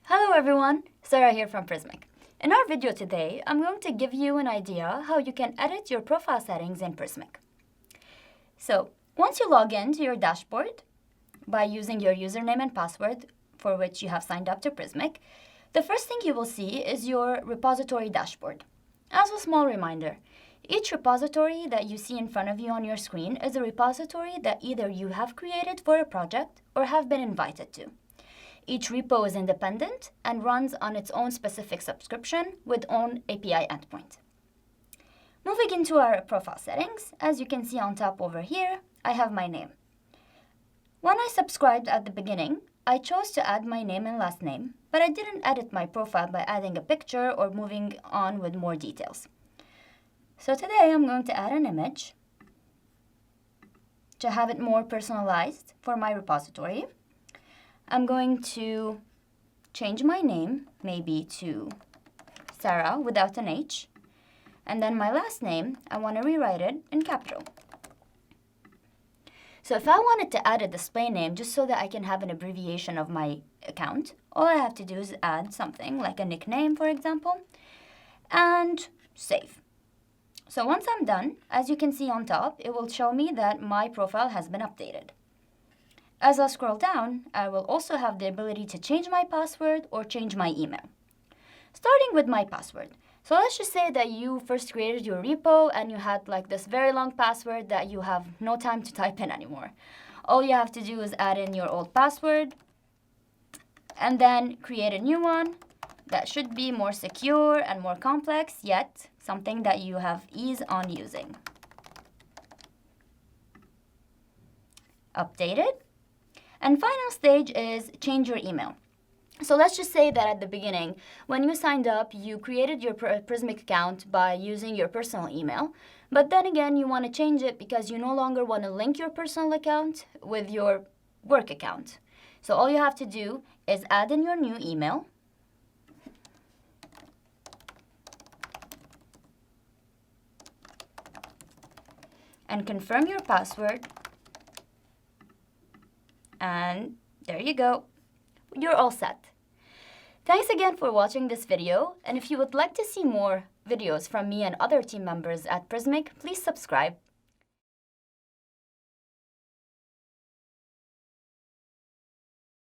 Hello everyone, Sarah here from Prismic. In our video today, I'm going to give you an idea how you can edit your profile settings in Prismic. So, once you log in to your dashboard by using your username and password for which you have signed up to Prismic, the first thing you will see is your repository dashboard. As a small reminder, each repository that you see in front of you on your screen is a repository that either you have created for a project or have been invited to. Each repo is independent and runs on its own specific subscription with own API endpoint. Moving into our profile settings, as you can see on top over here, I have my name. When I subscribed at the beginning, I chose to add my name and last name, but I didn't edit my profile by adding a picture or moving on with more details. So today I'm going to add an image to have it more personalized for my repository. I'm going to change my name, maybe to Sarah without an H. And then my last name, I want to rewrite it in capital. So if I wanted to add a display name just so that I can have an abbreviation of my account, all I have to do is add something like a nickname, for example, and save. So once I'm done, as you can see on top, it will show me that my profile has been updated. As I scroll down, I will also have the ability to change my password or change my email. Starting with my password. So let's just say that you first created your repo and you had like this very long password that you have no time to type in anymore. All you have to do is add in your old password and then create a new one that should be more secure and more complex, yet something that you have ease on using. Update it. And final stage is change your email. So let's just say that at the beginning, when you signed up, you created your Prismic account by using your personal email. But then again, you want to change it because you no longer want to link your personal account with your work account. So all you have to do is add in your new email. And confirm your password. And there you go. You're all set. Thanks again for watching this video, and if you would like to see more videos from me and other team members at Prismic, please subscribe.